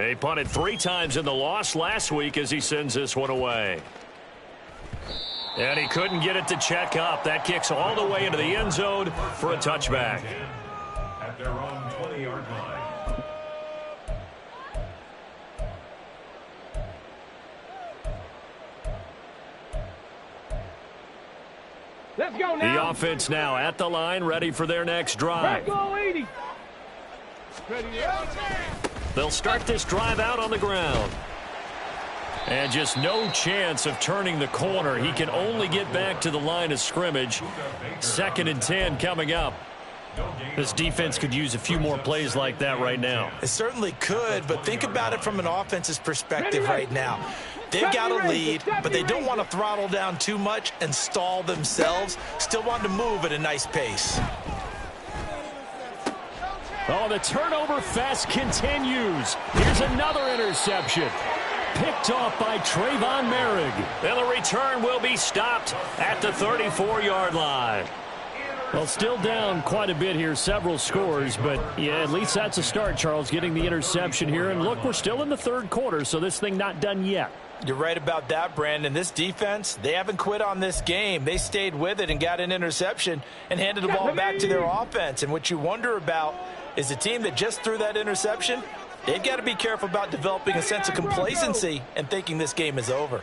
He punted 3 times in the loss last week as he sends this one away. And he couldn't get it to check up. That kicks all the way into the end zone for a touchback. At their own 20-yard line. Let's go now. The offense now at the line, ready for their next drive. Go 80. They'll start this drive out on the ground. And just no chance of turning the corner. He can only get back to the line of scrimmage. 2nd and 10 coming up. This defense could use a few more plays like that right now. It certainly could, but think about it from an offense's perspective right now. They've got a lead, but they don't want to throttle down too much and stall themselves. Still want to move at a nice pace. Oh, the turnover fest continues. Here's another interception. Picked off by Trayvon Merrick. And the return will be stopped at the 34-yard line. Well, still down quite a bit here, several scores, but yeah, at least that's a start, Charles, getting the interception here. And look, we're still in the 3rd quarter, so this thing not done yet. You're right about that, Brandon. This defense, they haven't quit on this game. They stayed with it and got an interception and handed the ball back to their offense. And what you wonder about is the team that just threw that interception, they've got to be careful about developing a sense of complacency and thinking this game is over.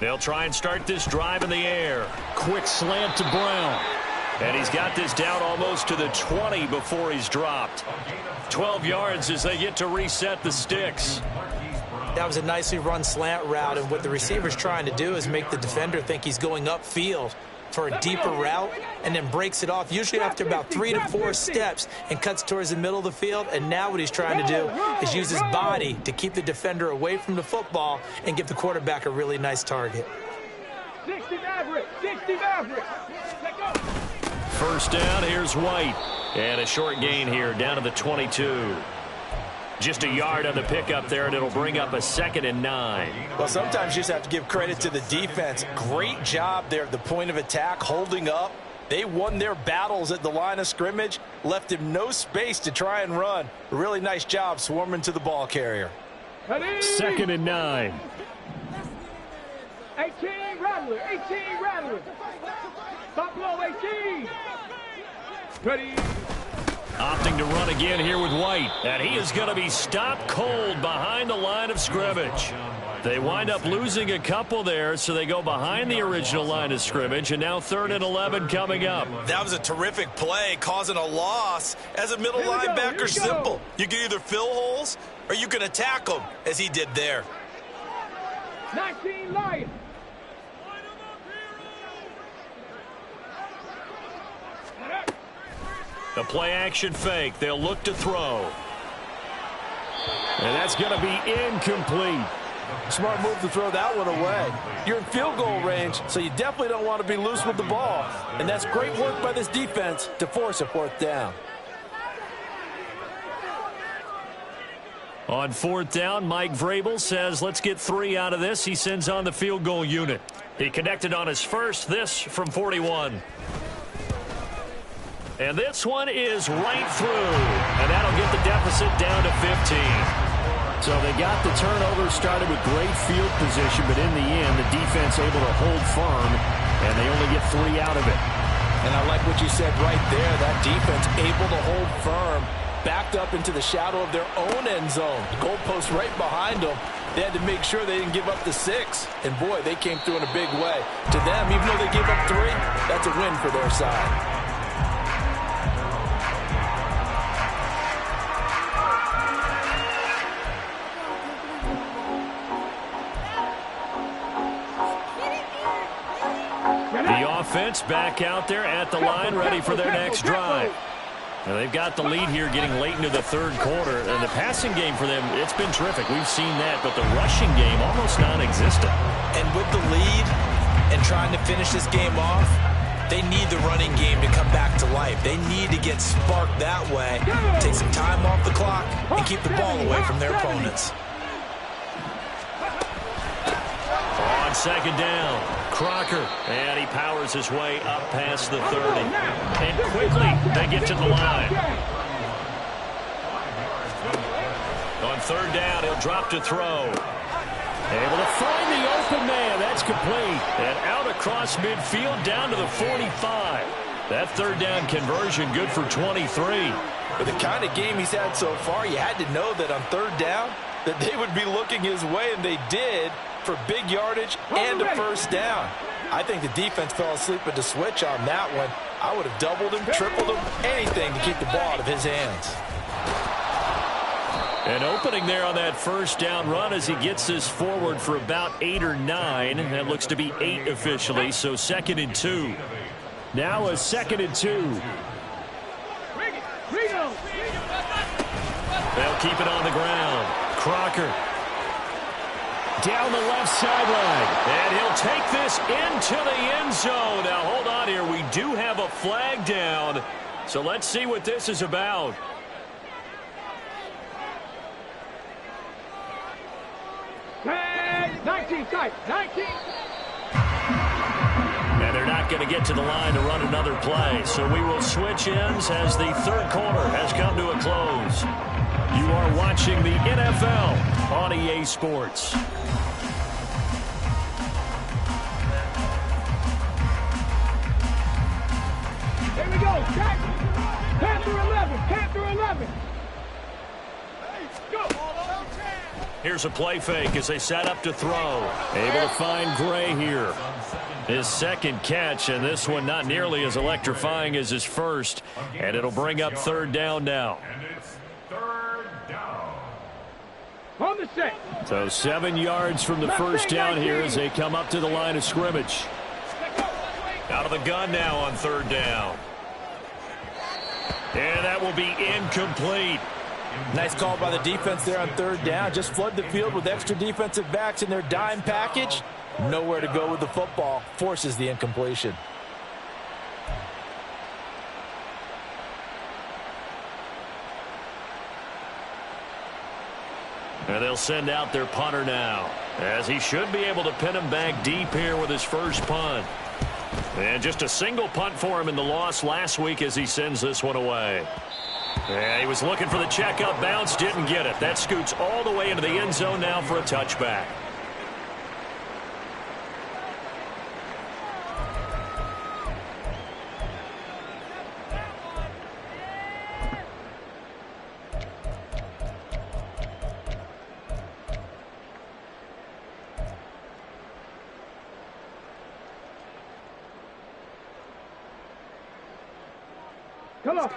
They'll try and start this drive in the air. Quick slant to Brown. And he's got this down almost to the 20 before he's dropped. 12 yards as they get to reset the sticks. That was a nicely run slant route, and what the receiver's trying to do is make the defender think he's going upfield for a deeper route and then breaks it off, usually after about 3 to 4 steps, and cuts towards the middle of the field. And now what he's trying to do is use his body to keep the defender away from the football and give the quarterback a really nice target. 60 Maverick, 60 Maverick. First down, here's White. And a short gain here, down to the 22. Just a yard on the pickup there, and it'll bring up a 2nd and 9. Well, sometimes you just have to give credit to the defense. Great job there at the point of attack, holding up. They won their battles at the line of scrimmage, left him no space to try and run. A really nice job swarming to the ball carrier. 2nd and 9. 18 Rattler, 18 Rattler. Top low, 18. Ready. Opting to run again here with White. And he is going to be stopped cold behind the line of scrimmage. They wind up losing a couple there, so they go behind the original line of scrimmage, and now 3rd and 11 coming up. That was a terrific play, causing a loss. As a middle linebacker, simple. You can either fill holes or you can attack them, as he did there. 19 Lions. The play-action fake. They'll look to throw. And that's going to be incomplete. Smart move to throw that one away. You're in field goal range, so you definitely don't want to be loose with the ball. And that's great work by this defense to force a 4th down. On 4th down, Mike Vrabel says, let's get 3 out of this. He sends on the field goal unit. He connected on his first, this from 41. And this one is right through. And that'll get the deficit down to 15. So they got the turnover started with great field position, but in the end, the defense able to hold firm, and they only get 3 out of it. And I like what you said right there. That defense able to hold firm, backed up into the shadow of their own end zone. The goalpost right behind them. They had to make sure they didn't give up the 6. And, boy, they came through in a big way. To them, even though they gave up 3, that's a win for their side. The offense back out there at the line, ready for their next drive. Now they've got the lead here getting late into the 3rd quarter. And the passing game for them, it's been terrific. We've seen that, but the rushing game almost non-existent. And with the lead and trying to finish this game off, they need the running game to come back to life. They need to get sparked that way, take some time off the clock, and keep the ball away from their opponents. On 2nd down, Crocker, and he powers his way up past the 30. And quickly, they get to the line. On third down, he'll drop to throw. Able to find the open man. That's complete. And out across midfield down to the 45. That third down conversion good for 23. With the kind of game he's had so far, you had to know that on third down that they would be looking his way, and they did, for big yardage and a first down. I think the defense fell asleep at the switch on that one. I would have doubled him, tripled him, anything to keep the ball out of his hands. An opening there on that first down run as he gets this forward for about 8 or 9. That looks to be 8 officially, so 2nd and 2. Now a 2nd and 2. They'll keep it on the ground. Crocker down the left sideline. And he'll take this into the end zone. Now hold on here. We do have a flag down. So let's see what this is about. Tag, 19 tight, 19. And they're not going to get to the line to run another play. So we will switch ends as the third quarter has come to a close. You are watching the NFL on EA Sports. Here we go. Panther 11. Panther 11. Go. Here's a play fake as they set up to throw. Able to find Gray here. His second catch, and this one not nearly as electrifying as his first. And it'll bring up third down now. And it's third down. On the set. So 7 yards from the first down here as they come up to the line of scrimmage. Out of the gun now on third down. And that will be incomplete. Nice call by the defense there on third down. Just flood the field with extra defensive backs in their dime package. Nowhere to go with the football. Forces the incompletion. And they'll send out their punter now, as he should be able to pin him back deep here with his first punt. And just a single punt for him in the loss last week as he sends this one away. Yeah, he was looking for the checkup bounce, didn't get it. That scoots all the way into the end zone now for a touchback.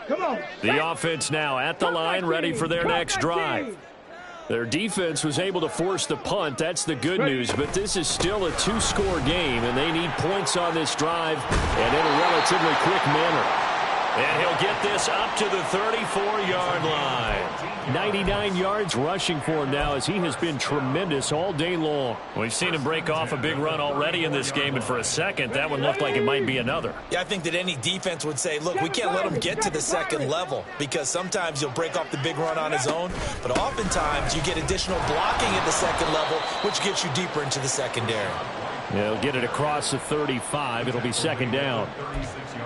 Come on. The offense now at the line, ready for their next drive. Their defense was able to force the punt. That's the good news, but this is still a 2-score game, and they need points on this drive and in a relatively quick manner. And he'll get this up to the 34-yard line. 99 yards rushing for him now as he has been tremendous all day long. We've seen him break off a big run already in this game, and for a second, that one looked like it might be another. Yeah, I think that any defense would say, look, we can't let him get to the second level because sometimes he'll break off the big run on his own, but oftentimes you get additional blocking at the second level, which gets you deeper into the secondary. They'll get it across the 35. It'll be second down.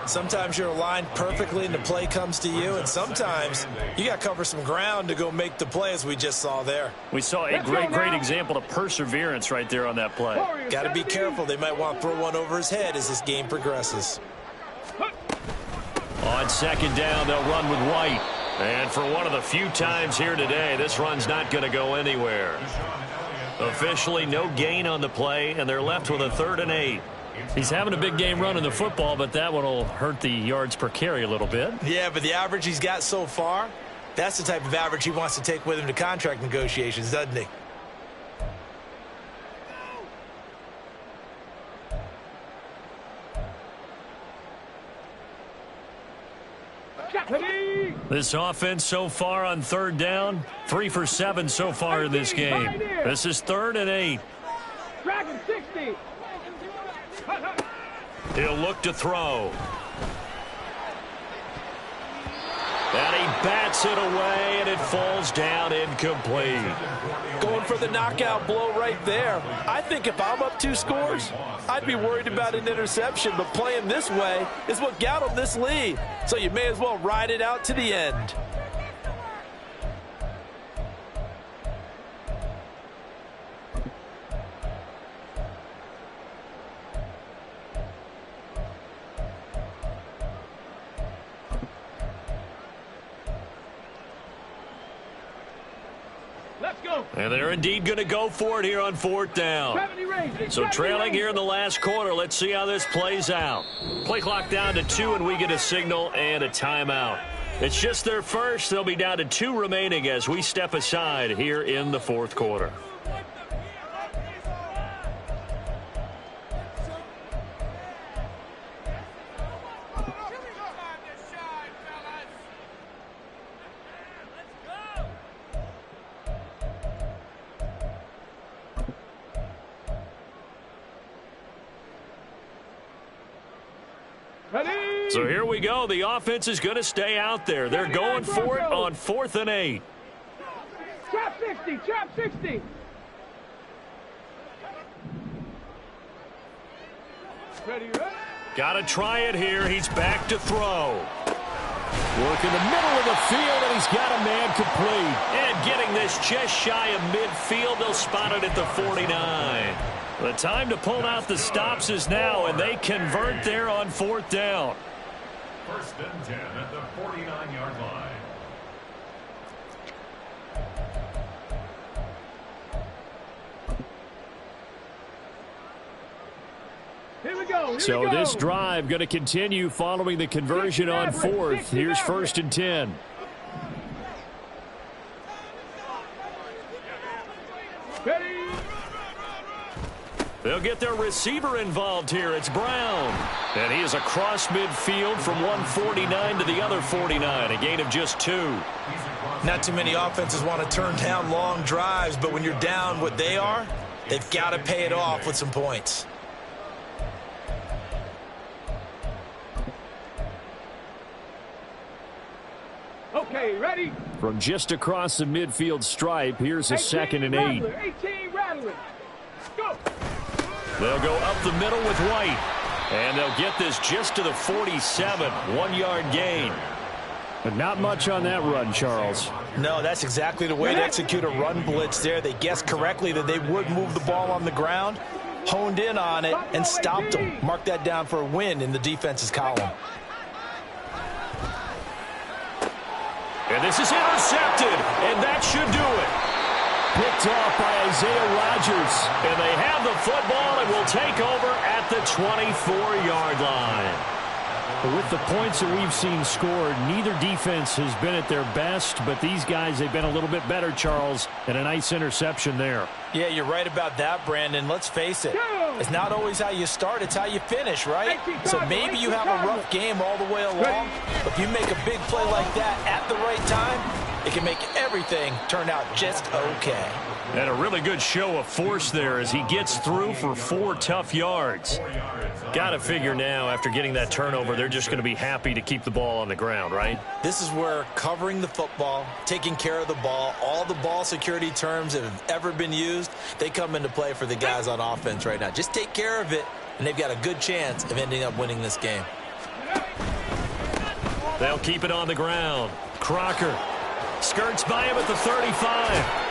Sometimes you're aligned perfectly and the play comes to you, and sometimes you got to cover some ground to go make the play as we just saw there. We saw a great example of perseverance right there on that play. Got to be careful. They might want to throw one over his head as this game progresses. On second down, they'll run with White. And for one of the few times here today, this run's not going to go anywhere. Officially no gain on the play, and they're left with a 3rd and 8. He's having a big game running the football, but that one will hurt the yards per carry a little bit. Yeah, but the average he's got so far, that's the type of average he wants to take with him to contract negotiations, doesn't he? This offense so far on third down, 3 for 7 so far in this game. This is 3rd and 8. Dragon 60. He'll look to throw. And he bats it away, and it falls down incomplete. Going for the knockout blow right there. I think if I'm up 2 scores, I'd be worried about an interception, but playing this way is what got him this lead. So you may as well ride it out to the end. go. And they're indeed going to go for it here on 4th down. 70 range. So trailing here in the last quarter. Let's see how this plays out. Play clock down to 2, and we get a signal and a timeout. It's just their first. They'll be down to 2 remaining as we step aside here in the 4th quarter. So here we go. The offense is going to stay out there. They're going for it on 4th and 8. Trap 60. Trap 60. Ready, ready. Got to try it here. He's back to throw. Work in the middle of the field, and he's got a man complete. And getting this just shy of midfield. They'll spot it at the 49. The time to pull out the stops is now, and they convert there on 4th down. 1st and 10 at the 49-yard line. Here we go. So this drive going to continue following the conversion on 4th. Here's 1st and 10. Ready. They'll get their receiver involved here. It's Brown. And he is across midfield from 149 to the other 49. A gain of just 2. Not too many offenses want to turn down long drives, but when you're down what they are, they've got to pay it off with some points. Okay, ready? From just across the midfield stripe, here's a 2nd and 8. 18 rattling. Go. They'll go up the middle with White. And they'll get this just to the 47. 1-yard gain. But not much on that run, Charles. No, that's exactly the way to execute a run blitz there. They guessed correctly that they would move the ball on the ground, honed in on it, and stopped them. Mark that down for a win in the defense's column. And this is intercepted, and that should do it. Picked off by Isaiah Rodgers. And they have the football and will take over at the 24-yard line. But with the points that we've seen scored, neither defense has been at their best, but these guys, they've been a little bit better, Charles, and a nice interception there. Yeah, you're right about that, Brandon. Let's face it. It's not always how you start, it's how you finish, right? So maybe you have a rough game all the way along, but if you make a big play like that at the right time, it can make everything turn out just okay. And a really good show of force there as he gets through for 4 tough yards. Got to figure now, after getting that turnover, they're just going to be happy to keep the ball on the ground, right? This is where covering the football, taking care of the ball, all the ball security terms that have ever been used, they come into play for the guys on offense right now. Just take care of it, and they've got a good chance of ending up winning this game. They'll keep it on the ground. Crocker skirts by him at the 35.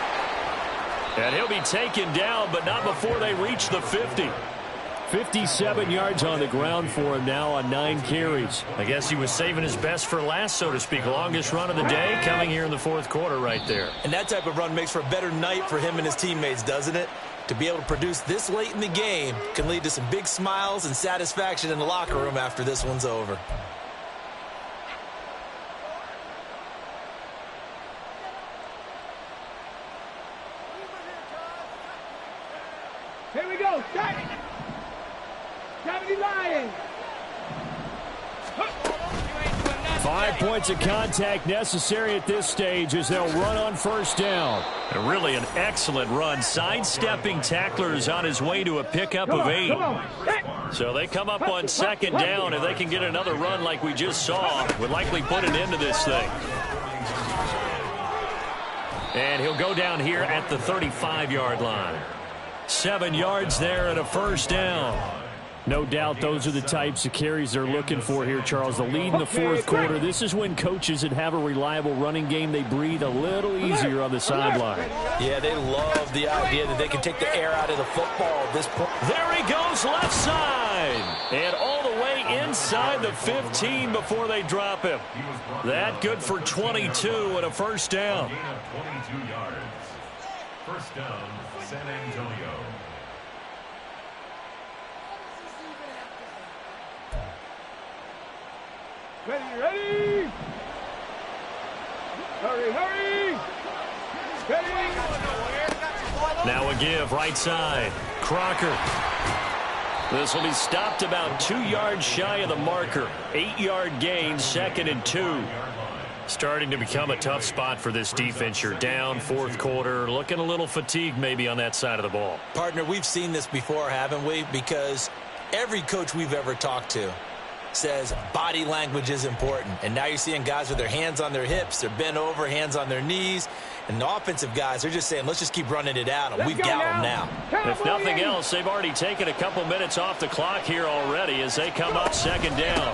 And he'll be taken down, but not before they reach the 50. 57 yards on the ground for him now on 9 carries. I guess he was saving his best for last, so to speak. Longest run of the day coming here in the 4th quarter right there. And that type of run makes for a better night for him and his teammates, doesn't it? To be able to produce this late in the game can lead to some big smiles and satisfaction in the locker room after this one's over. Here we go. 70 Lions. 5 points of contact necessary at this stage as they'll run on 1st down. And really an excellent run, sidestepping tacklers on his way to a pickup of 8. So they come up on 2nd down. If they can get another run like we just saw, would likely put an end to this thing. And he'll go down here at the 35-yard line. 7 yards there and a 1st down. No doubt those are the types of carries they're looking for here, Charles. The lead in the 4th quarter. This is when coaches that have a reliable running game, they breathe a little easier on the sideline. Yeah, they love the idea that they can take the air out of the football at this point. There he goes, left side. And all the way inside the 15 before they drop him. That good for 22 and a 1st down. First down, San Antonio. Ready! Hurry! Steady! Now a give, right side. Crocker. This will be stopped about 2 yards shy of the marker. 8-yard gain, 2nd and 2. Starting to become a tough spot for this defense. You're down, fourth quarter, looking a little fatigued maybe on that side of the ball. Partner, we've seen this before, haven't we? Because every coach we've ever talked to says body language is important. And now you're seeing guys with their hands on their hips, they're bent over, hands on their knees. And the offensive guys, they're just saying, let's just keep running it out, and we've got them now. If nothing else, they've already taken a couple minutes off the clock here already as they come up 2nd down.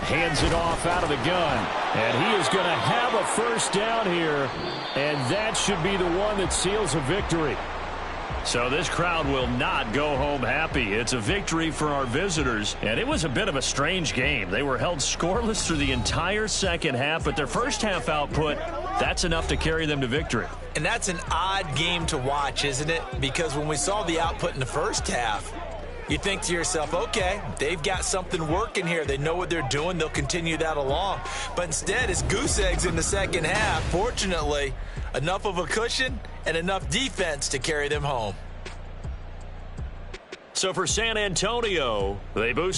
Hands it off out of the gun. And he is going to have a first down here. And that should be the one that seals a victory. So this crowd will not go home happy. It's a victory for our visitors, and it was a bit of a strange game. They were held scoreless through the entire second half, but their first half output, that's enough to carry them to victory. And that's an odd game to watch, isn't it? Because when we saw the output in the first half, you think to yourself, okay, they've got something working here. They know what they're doing. They'll continue that along. But instead, it's goose eggs in the second half. Fortunately, enough of a cushion and enough defense to carry them home. So for San Antonio, they boost